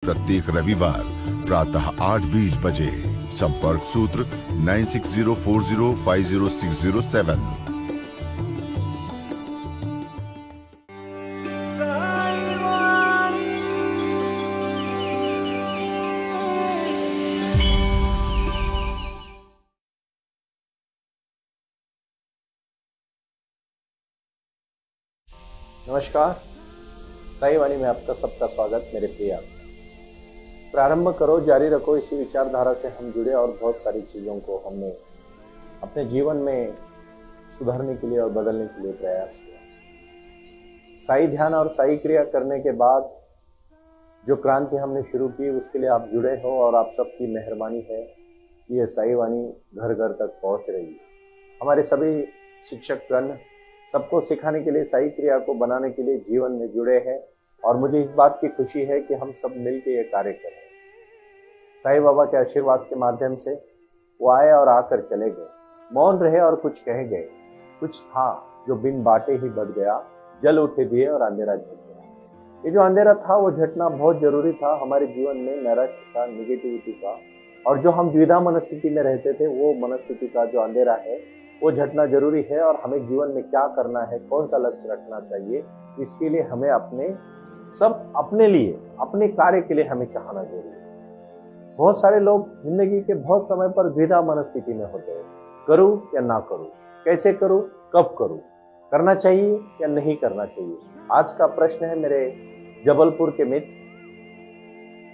प्रत्येक रविवार प्रातः 8:20 बजे। संपर्क सूत्र 9604050607। नमस्कार, साई वाणी में आपका सबका स्वागत। मेरे प्रिय आप प्रारंभ करो, जारी रखो, इसी विचारधारा से हम जुड़े और बहुत सारी चीज़ों को हमने अपने जीवन में सुधारने के लिए और बदलने के लिए प्रयास किया। साई ध्यान और साई क्रिया करने के बाद जो क्रांति हमने शुरू की, उसके लिए आप जुड़े हो और आप सबकी मेहरबानी है कि ये साई वाणी घर घर तक पहुंच रही है। हमारे सभी शिक्षकगण सबको सिखाने के लिए, साई क्रिया को बनाने के लिए जीवन में जुड़े हैं और मुझे इस बात की खुशी है कि हम सब मिलकर ये कार्य कर रहे हैं। साईं बाबा के आशीर्वाद के माध्यम से वो आए और आकर चले गए, मौन रहे और कुछ कह गए। कुछ था जो बिन बाटे ही बढ़ गया, जल उठे दिए और अंधेरा झट गया। ये जो अंधेरा था वो झटना बहुत जरूरी था हमारे जीवन में, नैराश्य का, निगेटिविटी का, और जो हम द्विधा मनस्थिति में रहते थे वो मनस्थिति का जो अंधेरा है वो झटना जरूरी है। और हमें जीवन में क्या करना है, कौन सा लक्ष्य रखना चाहिए, इसके लिए हमें अपने लिए, अपने कार्य के लिए हमें चाहना जरूरी है। बहुत सारे लोग जिंदगी के बहुत समय पर द्विधा मनस्थिति में होते हैं, करूं या ना करूं, कैसे करूं, कब करूं, करना चाहिए या नहीं करना चाहिए। आज का प्रश्न है मेरे जबलपुर के मित्र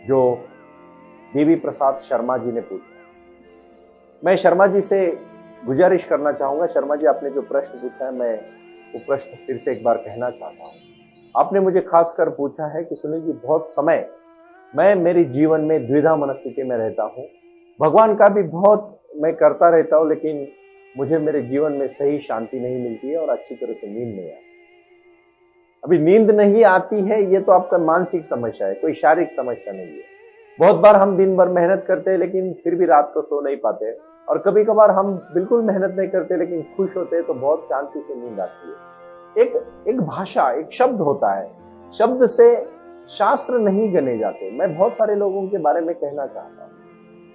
जो देवी प्रसाद शर्मा जी ने पूछा। मैं शर्मा जी से गुजारिश करना चाहूंगा, शर्मा जी आपने जो प्रश्न पूछा है मैं वो प्रश्न फिर से एक बार कहना चाहता हूँ। आपने मुझे खासकर पूछा है कि सुनील जी, बहुत समय मैं मेरे जीवन में द्विधा मनस्थिति में रहता हूँ, भगवान का भी बहुत मैं करता रहता हूँ, लेकिन मुझे मेरे जीवन में सही शांति नहीं मिलती है और अच्छी तरह से नींद नहीं आती। अभी नींद नहीं आती है ये तो आपका मानसिक समस्या है, कोई शारीरिक समस्या नहीं है। बहुत बार हम दिन भर मेहनत करते हैं लेकिन फिर भी रात को सो नहीं पाते, और कभी कभार हम बिल्कुल मेहनत नहीं करते लेकिन खुश होते हैं तो बहुत शांति से नींद आती है। एक भाषा, एक शब्द होता है, शब्द से शास्त्र नहीं गने जाते। मैं बहुत सारे लोगों के बारे में कहना चाहता हूँ,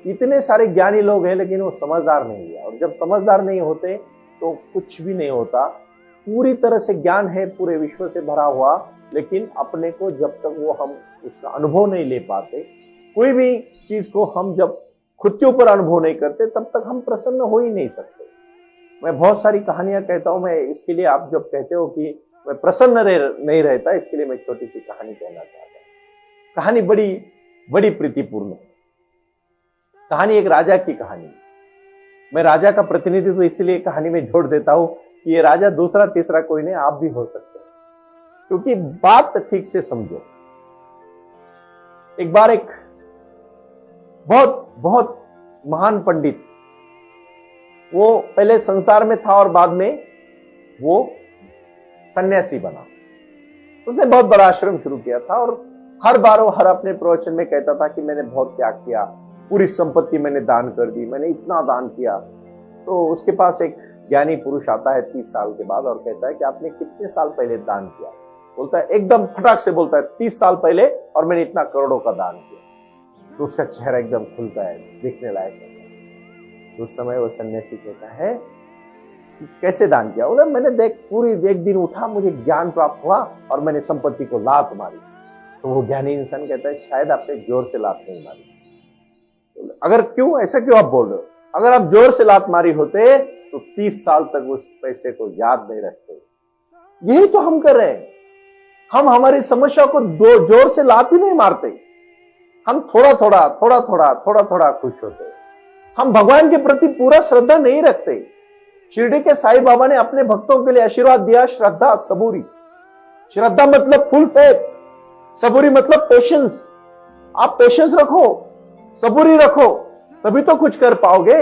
इतने सारे ज्ञानी लोग हैं लेकिन वो समझदार नहीं है, और जब समझदार नहीं होते तो कुछ भी नहीं होता। पूरी तरह से ज्ञान है पूरे विश्व से भरा हुआ, लेकिन अपने को जब तक वो हम उसका अनुभव नहीं ले पाते, कोई भी चीज को हम जब खुद के ऊपर अनुभव नहीं करते तब तक हम प्रसन्न हो ही नहीं सकते। मैं बहुत सारी कहानियां कहता हूं, मैं इसके लिए, आप जब कहते हो कि मैं प्रसन्न नहीं रहता, इसके लिए मैं छोटी सी कहानी कहना चाहता हूं। कहानी बड़ी प्रीतिपूर्ण है। कहानी एक राजा की कहानी। मैं राजा का प्रतिनिधित्व इसलिए कहानी में जोड़ देता हूं कि ये राजा दूसरा तीसरा कोई नहीं, आप भी हो सकते हैं, क्योंकि बात ठीक से समझो। एक बार एक बहुत महान पंडित, वो पहले संसार में था और बाद में वो सन्यासी बना। उसने बहुत बड़ा आश्रम शुरू किया था और हर बार वो हर अपने प्रवचन में कहता था कि मैंने बहुत त्याग किया, पूरी संपत्ति मैंने दान कर दी, मैंने इतना दान किया। तो उसके पास एक ज्ञानी पुरुष आता है 30 साल के बाद और कहता है कि आपने कितने साल पहले दान किया? बोलता है, एकदम फटाक से बोलता है, 30 साल पहले, और मैंने इतना करोड़ों का दान किया। तो उसका चेहरा एकदम खुलता है, देखने लायक है। तो उस समय वो सन्यासी कहता है, कैसे दान किया? बोला, मैंने पूरी एक दिन उठा, मुझे ज्ञान प्राप्त हुआ और मैंने संपत्ति को लात मारी। तो वो ज्ञानी इंसान कहता है, शायद आपने जोर से लात नहीं मारी। अगर क्यों, ऐसा क्यों आप बोल रहे हो? अगर आप जोर से लात मारी होते तो 30 साल तक उस पैसे को याद नहीं रखते। यही तो हम कर रहे हैं। हम हमारी समस्या को जोर से लात ही नहीं मारते, हम थोड़ा थोड़ा खुश होते हैं। हम भगवान के प्रति पूरा श्रद्धा नहीं रखते। शिरडी के साईं बाबा ने अपने भक्तों के लिए आशीर्वाद दिया, श्रद्धा, सबूरी। श्रद्धा मतलब फुल फेथ, सबूरी मतलब पेशेंस। आप पेशेंस रखो, सबूरी रखो, तभी तो कुछ कर पाओगे।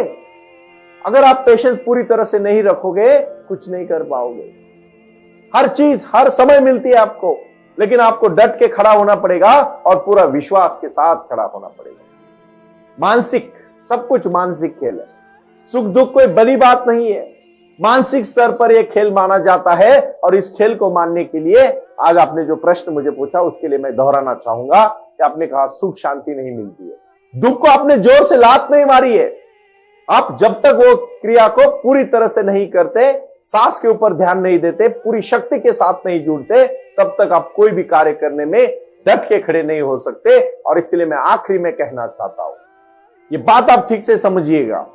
अगर आप पेशेंस पूरी तरह से नहीं रखोगे, कुछ नहीं कर पाओगे। हर चीज हर समय मिलती है आपको, लेकिन आपको डट के खड़ा होना पड़ेगा और पूरा विश्वास के साथ खड़ा होना पड़ेगा। मानसिक, सब कुछ मानसिक खेल है। सुख दुख कोई बड़ी बात नहीं है, मानसिक स्तर पर यह खेल माना जाता है। और इस खेल को मानने के लिए आज आपने जो प्रश्न मुझे पूछा उसके लिए मैं दोहराना चाहूंगा कि आपने कहा सुख शांति नहीं मिलती है। दुख को आपने जोर से लात नहीं मारी है। आप जब तक वो क्रिया को पूरी तरह से नहीं करते, सांस के ऊपर ध्यान नहीं देते, पूरी शक्ति के साथ नहीं जुड़ते, तब तक आप कोई भी कार्य करने में डट के खड़े नहीं हो सकते। और इसलिए मैं आखिरी में कहना चाहता हूं, ये बात आप ठीक से समझिएगा।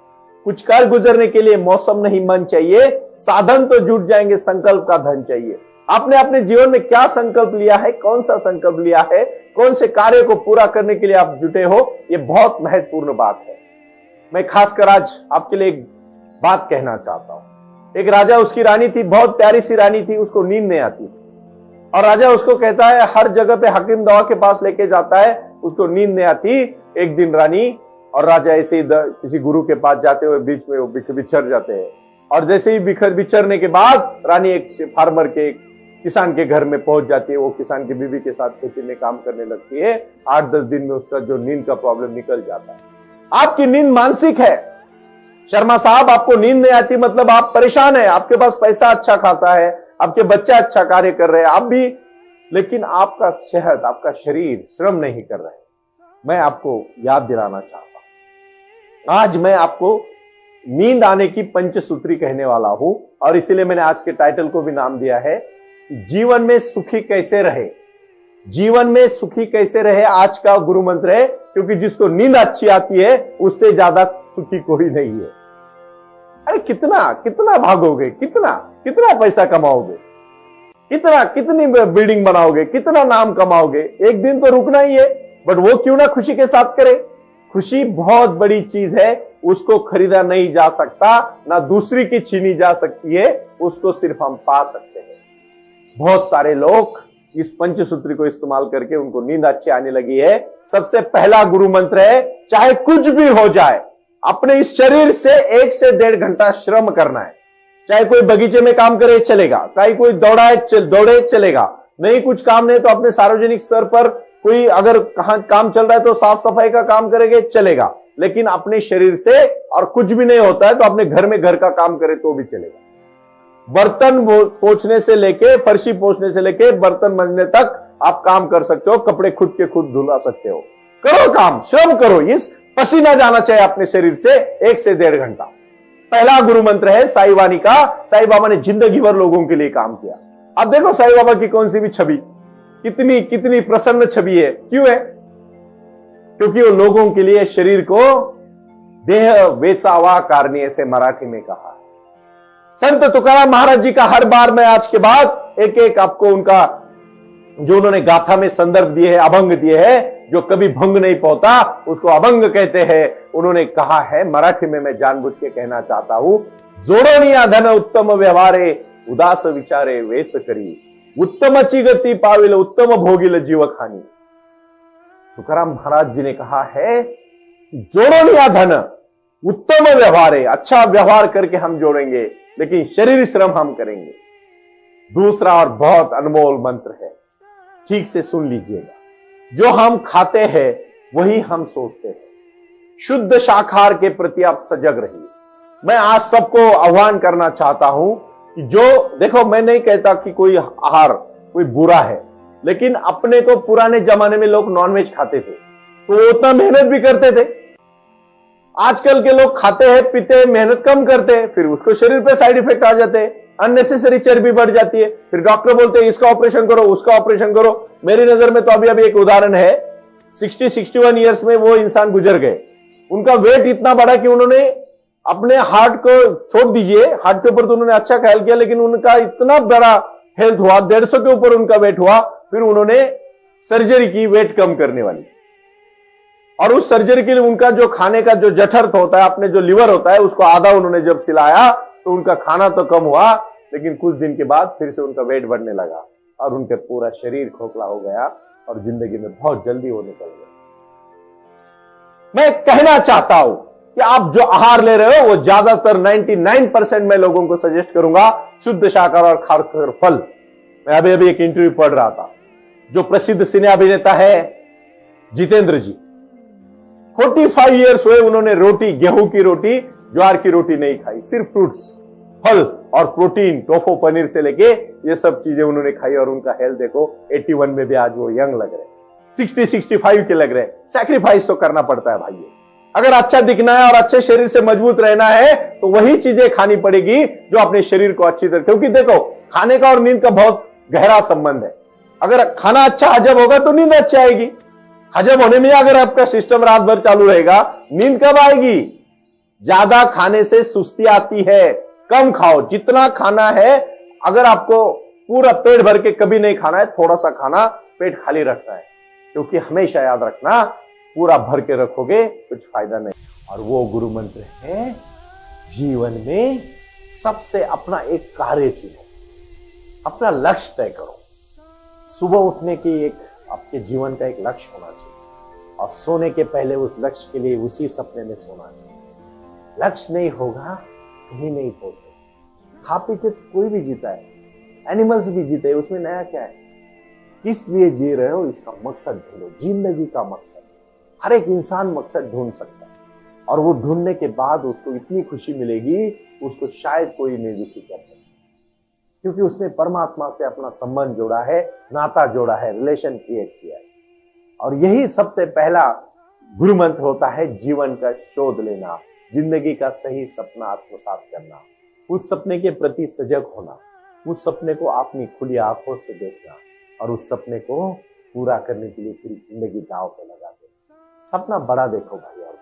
कुछ कर गुजरने के लिए मौसम नहीं मन चाहिए, साधन तो जुट जाएंगे, संकल्प का धन चाहिए। आपने अपने जीवन में क्या संकल्प लिया है, कौन सा संकल्प लिया है, कौन से कार्य को पूरा करने के लिए आप जुटे हो, ये बहुत महत्वपूर्ण बात है। मैं खासकर आज आपके लिए एक बात कहना चाहता हूं। एक राजा, उसकी रानी थी, बहुत प्यारी सी रानी थी, उसको नींद नहीं आती और राजा उसको कहता है, हर जगह पे हकीम दवा के पास लेके जाता है, उसको नींद नहीं आती। एक दिन रानी और राजा ऐसे ही किसी गुरु के पास जाते हुए बीच में वो बिछड़ जाते हैं। और जैसे ही बिछड़ने के बाद रानी एक फार्मर के, किसान के घर में पहुंच जाती है। वो किसान की बीवी के साथ खेती में काम करने लगती है। 8-10 दिन में उसका जो नींद का प्रॉब्लम निकल जाता है। आपकी नींद मानसिक है शर्मा साहब, आपको नींद नहीं आती मतलब आप परेशान है। आपके पास पैसा अच्छा खासा है, आपके बच्चे अच्छा कार्य कर रहे हैं, आप भी, लेकिन आपका सेहत, आपका शरीर श्रम नहीं कर रहे। मैं आपको याद दिलाना चाहता हूं, आज मैं आपको नींद आने की पंचसूत्री कहने वाला हूं। और इसीलिए मैंने आज के टाइटल को भी नाम दिया है, जीवन में सुखी कैसे रहे। जीवन में सुखी कैसे रहे आज का गुरु मंत्र है, क्योंकि जिसको नींद अच्छी आती है उससे ज्यादा सुखी कोई नहीं है। अरे कितना भागोगे, कितना पैसा कमाओगे, कितनी बिल्डिंग बनाओगे, कितना नाम कमाओगे, एक दिन तो रुकना ही है। बट वो क्यों ना खुशी के साथ करे। खुशी बहुत बड़ी चीज है, उसको खरीदा नहीं जा सकता, ना दूसरी की छीनी जा सकती है, उसको सिर्फ हम पा सकते हैं। बहुत सारे लोग इस पंचसूत्री को इस्तेमाल करके उनको नींद अच्छी आने लगी है। सबसे पहला गुरु मंत्र है, चाहे कुछ भी हो जाए, अपने इस शरीर से 1 से 1.5 घंटा श्रम करना है। चाहे कोई बगीचे में काम करे चलेगा, चाहे कोई दौड़े चलेगा, नहीं कुछ काम नहीं तो अपने सार्वजनिक स्तर पर कोई अगर कहां काम चल रहा है तो साफ सफाई का काम करेंगे चलेगा, लेकिन अपने शरीर से, और कुछ भी नहीं होता है तो अपने घर में घर का काम करे तो भी चलेगा। बर्तन पोंछने से लेके, फर्शी पोंछने से लेके बर्तन मंजने तक आप काम कर सकते हो, कपड़े खुद के खुद धुला सकते हो। करो काम, श्रम करो, इस पसीना जाना चाहिए अपने शरीर से 1 से 1.5 घंटा। पहला गुरु मंत्र है साईं वाणी का। साईं बाबा ने जिंदगी भर लोगों के लिए काम किया। अब देखो साईं बाबा की कौन सी भी छवि, कितनी प्रसन्न छवि है। क्यों है? क्योंकि वो लोगों के लिए शरीर को देह वेचावा कारणी, ऐसे मराठी में कहा। संत तुकाराम महाराज जी का हर बार मैं आज के बाद एक आपको उनका जो उन्होंने गाथा में संदर्भ दिए है, अभंग दिए है, जो कभी भंग नहीं पाता उसको अभंग कहते हैं। उन्होंने कहा है, मराठी में मैं जानबूझ के कहना चाहता हूं, जोडोनिया धन उत्तम व्यवहारे, उदास विचारे वेच करी, उत्तमची गती पाविल उत्तम भोगिल जीवखानी। तुकाराम महाराज जी ने कहा है, जोडोनिया धन उत्तम व्यवहारे, अच्छा व्यवहार करके हम जोड़ेंगे, लेकिन शरीर श्रम हम करेंगे। दूसरा और बहुत अनमोल मंत्र है, ठीक से सुन लीजिएगा, जो हम खाते हैं वही हम सोचते हैं। शुद्ध शाकाहार के प्रति आप सजग रहिए। मैं आज सबको आह्वान करना चाहता हूं कि जो, देखो मैं नहीं कहता कि कोई आहार कोई बुरा है, लेकिन अपने को पुराने जमाने में लोग नॉनवेज खाते थे तो उतना मेहनत भी करते थे। आजकल के लोग खाते हैं, पीते हैं, मेहनत कम करते हैं, फिर उसको शरीर पे साइड इफेक्ट आ जाते हैं, अननेसेसरी चर्बी बढ़ जाती है, फिर डॉक्टर बोलते हैं इसका ऑपरेशन करो, उसका ऑपरेशन करो। मेरी नजर में तो अभी एक उदाहरण है, 60-61 ईयर्स में वो इंसान गुजर गए। उनका वेट इतना बढ़ा कि उन्होंने अपने हार्ट को छोड़ दीजिए, हार्ट के ऊपर तो उन्होंने अच्छा ख्याल किया, लेकिन उनका इतना बड़ा हेल्थ हुआ, 150 के ऊपर उनका वेट हुआ, फिर उन्होंने सर्जरी की वेट कम करने वाली। और उस सर्जरी के लिए उनका जो खाने का जो जठर होता है, अपने जो लिवर होता है, उसको आधा उन्होंने जब सिलाया तो उनका खाना तो कम हुआ, लेकिन कुछ दिन के बाद फिर से उनका वेट बढ़ने लगा और उनका पूरा शरीर खोखला हो गया और जिंदगी में बहुत जल्दी वो निकल गया। मैं कहना चाहता हूं कि आप जो आहार ले रहे हो वो ज्यादातर 99% मैं लोगों को सजेस्ट करूंगा शुद्ध शाकाहार और खाद्य फल। मैं अभी एक इंटरव्यू पढ़ रहा था, जो प्रसिद्ध सिने अभिनेता है जितेंद्र जी, 45 ईयर्स हुए उन्होंने रोटी, गेहूं की रोटी, ज्वार की रोटी नहीं खाई, सिर्फ फ्रूट्स, फल और प्रोटीन, टोफो, पनीर से लेके ये सब चीजें उन्होंने खाई और उनका हेल्थ देखो 81 में भी आज वो यंग लग रहे। 60-65 के लग रहे हैं, सैक्रिफाइस तो करना पड़ता है भाई। अगर अच्छा दिखना है और अच्छे शरीर से मजबूत रहना है तो वही चीजें खानी पड़ेगी जो अपने शरीर को अच्छी तरह, क्योंकि देखो खाने का और नींद का बहुत गहरा संबंध है। अगर खाना अच्छा हजम होगा तो नींद अच्छी आएगी। हजम होने में अगर आपका सिस्टम रात भर चालू रहेगा, नींद कब आएगी? ज्यादा खाने से सुस्ती आती है, कम खाओ। जितना खाना है, अगर आपको पूरा पेट भर के कभी नहीं खाना है, थोड़ा सा खाना, पेट खाली रखना है, क्योंकि हमेशा याद रखना पूरा भर के रखोगे कुछ फायदा नहीं। और वो गुरु मंत्र है, जीवन में सबसे अपना एक कार्य चुनो, अपना लक्ष्य तय करो। सुबह उठने की एक आपके जीवन का एक लक्ष्य होना चाहिए और सोने के पहले उस लक्ष्य के लिए उसी सपने में सोना चाहिए। लक्ष्य नहीं होगा कहीं नहीं पहुंचो। खा पी के कोई भी जीता है, एनिमल्स भी जीते हैं, उसमें नया क्या है? किस लिए जी रहे हो, इसका मकसद ढूंढो। जिंदगी का मकसद, हर एक इंसान मकसद ढूंढ सकता है और वो ढूंढने के बाद उसको इतनी खुशी मिलेगी, उसको शायद कोई नहीं दुखी कर सकता, क्योंकि उसने परमात्मा से अपना संबंध जोड़ा है, नाता जोड़ा है, रिलेशन क्रिएट किया है। और यही सबसे पहला गुरु मंत्र होता है, जीवन का शोध लेना, जिंदगी का सही सपना आत्मसात करना, उस सपने के प्रति सजग होना, उस सपने को अपनी खुली आंखों से देखना और उस सपने को पूरा करने के लिए पूरी जिंदगी दांव पे लगा दे। सपना बड़ा देखो भाई, और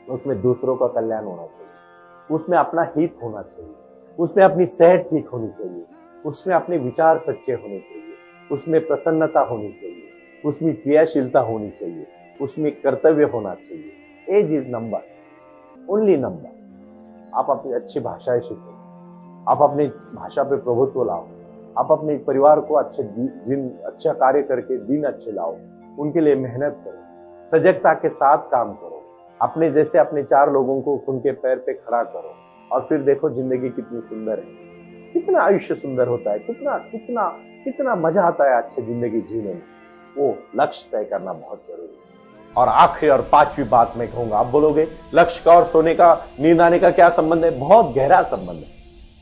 उसमें दूसरों का कल्याण होना चाहिए, उसमें अपना हित होना चाहिए, उसमें अपनी सेहत ठीक होनी चाहिए, उसमें अपने विचार सच्चे होने चाहिए, उसमें प्रसन्नता होनी चाहिए, उसमें क्रियाशीलता होनी चाहिए, उसमें कर्तव्य होना चाहिए। Age is number, only number. आप अपनी अच्छी भाषाएं सीखो, आप अपनी भाषा पे प्रभुत्व लाओ, आप अपने परिवार को अच्छा कार्य करके दिन अच्छे लाओ, उनके लिए मेहनत करो, सजगता के साथ काम करो, अपने जैसे अपने 4 लोगों को उनके पैर पे खड़ा करो और फिर देखो जिंदगी कितनी सुंदर है, कितना आयुष्य सुंदर होता है, कितना कितना कितना मजा आता है अच्छी जिंदगी जीने में। वो लक्ष्य तय करना बहुत जरूरी है। और आखिरी और 5वीं बात मैं कहूंगा, आप बोलोगे लक्ष्य का और सोने का, नींद आने का क्या संबंध है? बहुत गहरा संबंध है।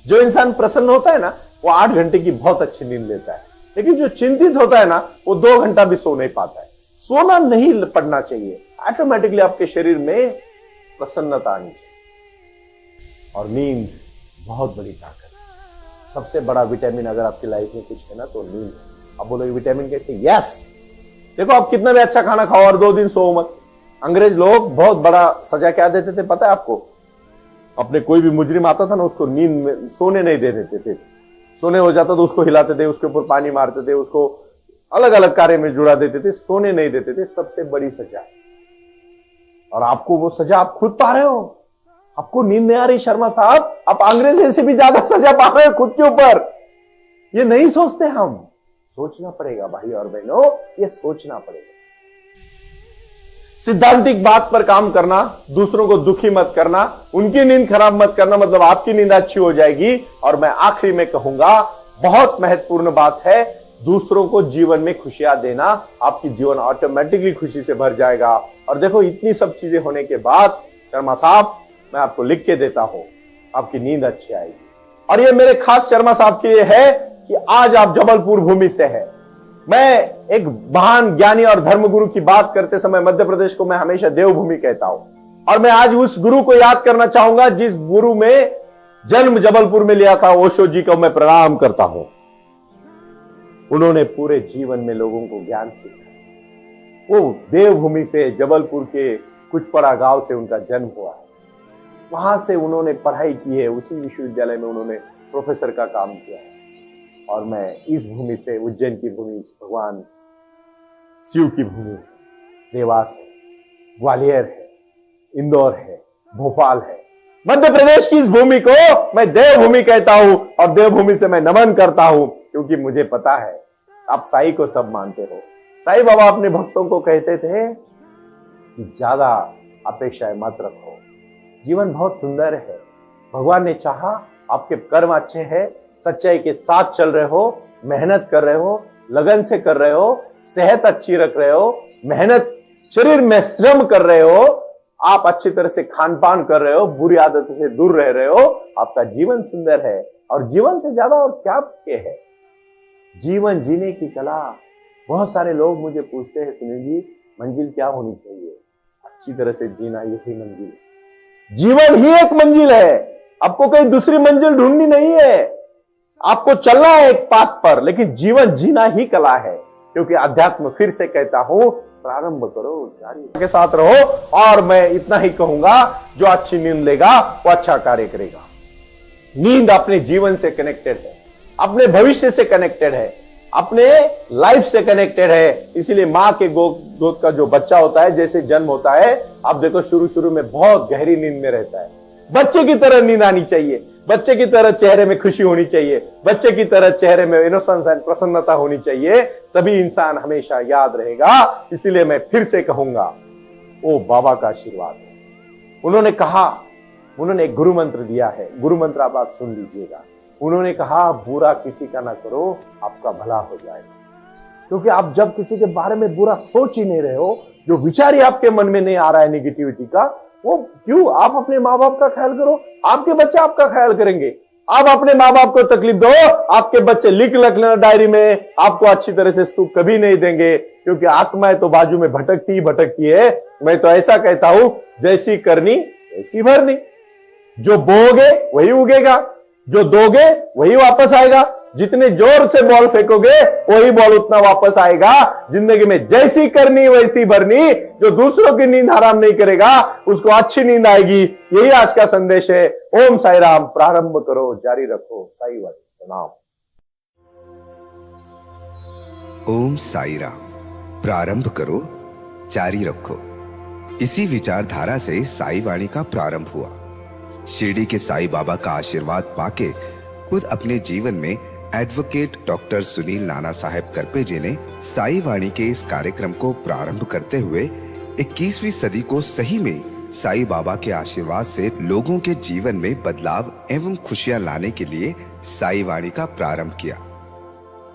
जो इंसान प्रसन्न होता है ना, वो 8 घंटे की बहुत अच्छी नींद लेता है, लेकिन जो चिंतित होता है ना, वो 2 घंटा भी सो नहीं पाता है। सोना नहीं पड़ना चाहिए, ऑटोमेटिकली आपके शरीर में प्रसन्नता आनी चाहिए। और नींद बहुत बड़ी ताकत है। सबसे बड़ा विटामिन अगर आपकी लाइफ में कुछ है ना तो नींद है। आप बोलोगे विटामिन कैसे? यस, देखो आप कितना भी अच्छा खाना खाओ और 2 दिन सो मत। अंग्रेज लोग बहुत बड़ा सजा क्या देते थे पता है आपको? अपने कोई भी मुजरिम आता था ना, उसको नींद में सोने नहीं दे देते थे। सोने हो जाता तो उसको हिलाते थे, उसके ऊपर पानी मारते थे, उसको अलग अलग कार्य में जुड़ा देते थे, सोने नहीं देते थे। सबसे बड़ी सजा। और आपको वो सजा आप खुद पा रहे हो। आपको नींद नहीं आ रही शर्मा साहब, आप अंग्रेज से भी ज्यादा सजा पा रहे हो खुद के ऊपर। ये नहीं सोचते हम। सोचना पड़ेगा भाई और बहनों, ये सोचना पड़ेगा। सिद्धांतिक बात पर काम करना, दूसरों को दुखी मत करना, उनकी नींद खराब मत करना, मतलब आपकी नींद अच्छी हो जाएगी। और मैं आखिरी में कहूंगा, बहुत महत्वपूर्ण बात है, दूसरों को जीवन में खुशियां देना। आपकी जीवन ऑटोमेटिकली खुशी से भर जाएगा। और देखो इतनी सब चीजें होने के बाद शर्मा साहब, मैं आपको लिख के देता हूं, आपकी नींद अच्छी आएगी। और ये मेरे खास शर्मा साहब के लिए है कि आज आप जबलपुर भूमि से है। मैं एक महान ज्ञानी और धर्मगुरु की बात करते समय मध्य प्रदेश को मैं हमेशा देवभूमि कहता हूं। और मैं आज उस गुरु को याद करना चाहूंगा जिस गुरु में जन्म जबलपुर में लिया था। ओशो जी को मैं प्रणाम करता हूं। उन्होंने पूरे जीवन में लोगों को ज्ञान सिखाया। वो देवभूमि से, जबलपुर के कुचपड़ा गांव से उनका जन्म हुआ है। वहां से उन्होंने पढ़ाई की है, उसी विश्वविद्यालय में उन्होंने प्रोफेसर का काम किया है। और मैं इस भूमि से, उज्जैन की भूमि, भगवान शिव की भूमि, देवास है, ग्वालियर है, इंदौर है, भोपाल है, मध्य प्रदेश की इस भूमि को मैं देवभूमि कहता हूं। और देवभूमि से मैं नमन करता हूं, क्योंकि मुझे पता है आप साईं को सब मानते हो। साईं बाबा अपने भक्तों को कहते थे कि ज्यादा अपेक्षाएं मत रखो, जीवन बहुत सुंदर है। भगवान ने चाहा, आपके कर्म अच्छे हैं, सच्चाई के साथ चल रहे हो, मेहनत कर रहे हो, लगन से कर रहे हो, सेहत अच्छी रख रहे हो, मेहनत शरीर में श्रम कर रहे हो, आप अच्छी तरह से खान पान कर रहे हो, बुरी आदत से दूर रह रहे हो, आपका जीवन सुंदर है। और जीवन से ज्यादा और क्या है? जीवन जीने की कला, बहुत सारे लोग मुझे पूछते हैं, सुनील जी मंजिल क्या होनी चाहिए? अच्छी तरह से जीना, यही मंजिल है। जीवन ही एक मंजिल है, आपको कहीं दूसरी मंजिल ढूंढनी नहीं है। आपको चलना है एक पाथ पर, लेकिन जीवन जीना ही कला है। क्योंकि अध्यात्म फिर से कहता हूं, प्रारंभ करो, जारी के साथ रहो। और मैं इतना ही कहूंगा, जो अच्छी नींद लेगा वो अच्छा कार्य करेगा। नींद अपने जीवन से कनेक्टेड है, अपने भविष्य से कनेक्टेड है, अपने लाइफ से कनेक्टेड है। इसीलिए मां के गोद का जो बच्चा होता है, जैसे जन्म होता है, आप देखो शुरू में बहुत गहरी नींद में रहता है। बच्चे की तरह नींद आनी चाहिए, बच्चे की तरह चेहरे में खुशी होनी चाहिए, बच्चे की तरह चेहरे में इनोसेंस एंड प्रसन्नता होनी चाहिए, तभी इंसान हमेशा याद रहेगा। इसीलिए मैं फिर से कहूंगा, वो बाबा का आशीर्वाद है। उन्होंने कहा, उन्होंने एक गुरु मंत्र दिया है, गुरु मंत्र आप बात सुन लीजिएगा। उन्होंने कहा, बुरा किसी का ना करो, आपका भला हो जाएगा। क्योंकि आप जब किसी के बारे में बुरा सोच ही नहीं रहे हो, जो विचार ही आपके मन में नहीं आ रहा है निगेटिविटी का, वो क्यों? आप अपने माँ बाप का ख्याल करो, आपके बच्चे आपका ख्याल करेंगे। आप अपने माँ बाप को तकलीफ दो, आपके बच्चे लिख लेना डायरी में, आपको अच्छी तरह से सुख कभी नहीं देंगे। क्योंकि आत्माएं तो बाजू में भटकती ही भटकती है। मैं तो ऐसा कहता हूं, जैसी करनी वैसी भरनी। जो बोओगे वही उगेगा, जो दोगे वही वापस आएगा। जितने जोर से बॉल फेंकोगे वही बॉल उतना वापस आएगा। जिंदगी में जैसी करनी वैसी भरनी। जो दूसरों की नींद हराम नहीं करेगा, उसको अच्छी नींद आएगी। यही आज का संदेश है। ओम साई राम। प्रारंभ करो, जारी रखो। साई वाणी प्रणाम। ओम साई राम। प्रारंभ करो, जारी रखो। इसी विचारधारा से साई वाणी का प्रारंभ हुआ। शिरडी के साई बाबा का आशीर्वाद पाके खुद अपने जीवन में एडवोकेट डॉक्टर सुनील नाना साहेब करपे जी ने साई वाणी के इस कार्यक्रम को प्रारंभ करते हुए 21वीं सदी को सही में साई बाबा के आशीर्वाद से लोगों के जीवन में बदलाव एवं खुशियां लाने के लिए साई वाणी का प्रारंभ किया।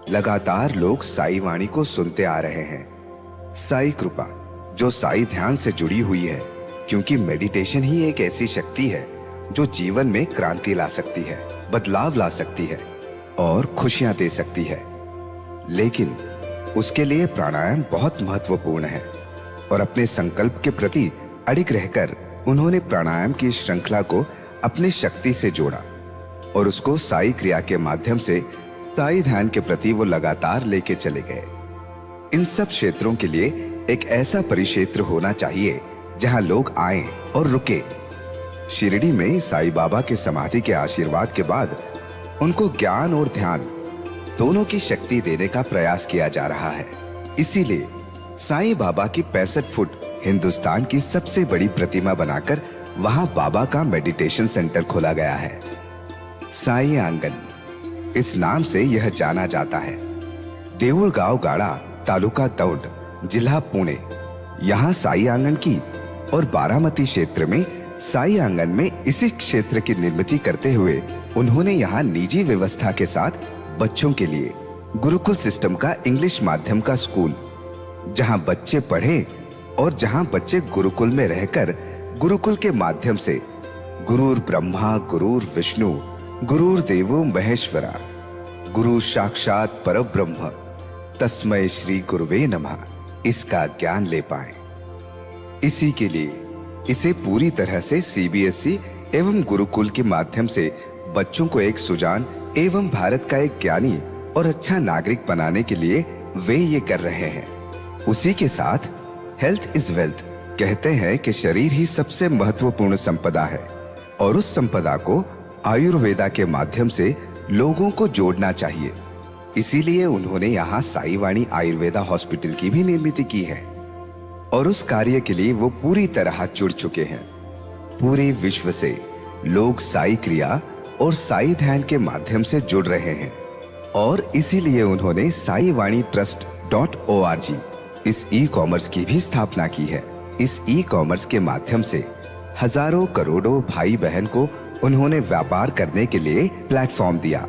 लगातार लोग साई वाणी को सुनते आ रहे हैं। साई कृपा जो साई ध्यान से जुड़ी हुई है, क्योंकि मेडिटेशन ही एक ऐसी शक्ति है जो जीवन में क्रांति ला सकती है, बदलाव ला सकती है और खुशियां दे सकती है। लेकिन उसके लिए प्राणायाम बहुत महत्वपूर्ण है और अपने संकल्प के प्रति अडिग रहकर उन्होंने प्राणायाम की श्रृंखला को अपने शक्ति से जोड़ा और उसको साई क्रिया के माध्यम से साई ध्यान के प्रति वो लगातार लेके चले गए। इन सब क्षेत्रों के लिए एक ऐसा परिक्षेत्र होना चाहिए जहां लोग आए और रुके। शिरडी में साई बाबा के समाधि के आशीर्वाद के बाद उनको ज्ञान और ध्यान दोनों की शक्ति देने का प्रयास किया जा रहा है। इसीलिए साई बाबा की 65 फुट हिंदुस्तान की सबसे बड़ी प्रतिमा बनाकर वहां बाबा का मेडिटेशन सेंटर खोला गया है। साई आंगन इस नाम से यह जाना जाता है। देऊळगाव गाड़ा, तालुका दौंड, जिला पुणे। यहाँ साई आंगन की और बारामती क्षेत्र में साई आंगन में इसी क्षेत्र की निर्मित करते हुए उन्होंने यहाँ निजी व्यवस्था के साथ बच्चों के लिए गुरुकुल सिस्टम का इंग्लिश माध्यम का स्कूल, जहाँ बच्चे पढ़े और जहाँ बच्चे गुरुकुल में रहकर गुरुकुल के माध्यम से गुरुर ब्रह्मा गुरुर विष्णु गुरुर देवो महेश्वरा गुरु साक्षात परब्रह्म तस्मै श्री गुरुवे नमः इसका ज्ञान ले पाए। इसी के लिए इसे पूरी तरह से सीबीएसई एवं गुरुकुल के माध्यम से बच्चों को एक सुजान एवं भारत का एक ज्ञानी और अच्छा नागरिक बनाने के लिए वे ये कर रहे हैं। उसी के साथ हेल्थ इज वेल्थ कहते हैं कि शरीर ही सबसे महत्वपूर्ण संपदा है और उस संपदा को आयुर्वेदा के माध्यम से लोगों को जोड़ना चाहिए। इसीलिए उन्होंने यहाँ साई वाणी आयुर्वेदा हॉस्पिटल की भी निर्मित की है और उस कार्य के लिए वो पूरी तरह जुड़ चुके हैं। पूरे विश्व से लोग साई क्रिया और साई ध्यान के माध्यम से जुड़ रहे हैं और इसीलिए उन्होंने साई वाणी trust.org इस ई कॉमर्स की भी स्थापना की है। इस ई कॉमर्स के माध्यम से हजारों करोड़ों भाई बहन को उन्होंने व्यापार करने के लिए प्लेटफॉर्म दिया।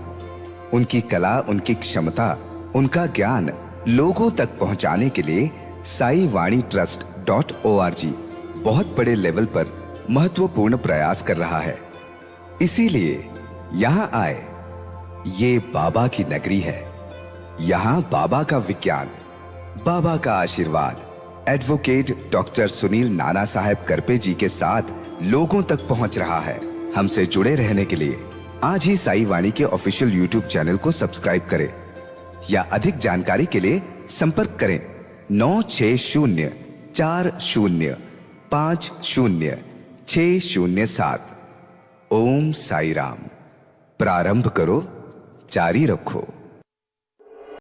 उनकी कला, उनकी क्षमता, उनका ज्ञान लोगों तक पहुंचाने के लिए साई वाणी trust.org बहुत बड़े लेवल पर महत्वपूर्ण प्रयास कर रहा है। इसीलिए यहाँ आए। ये बाबा की नगरी है। यहाँ बाबा का विज्ञान, बाबा का आशीर्वाद एडवोकेट डॉक्टर सुनील नाना साहब करपे जी के साथ लोगों तक पहुंच रहा है। हमसे जुड़े रहने के लिए आज ही साई वाणी के ऑफिशियल यूट्यूब चैनल को सब्सक्राइब करें या अधिक जानकारी के लिए संपर्क करें 9604050607। ओम साई राम। प्रारंभ करो, जारी रखो।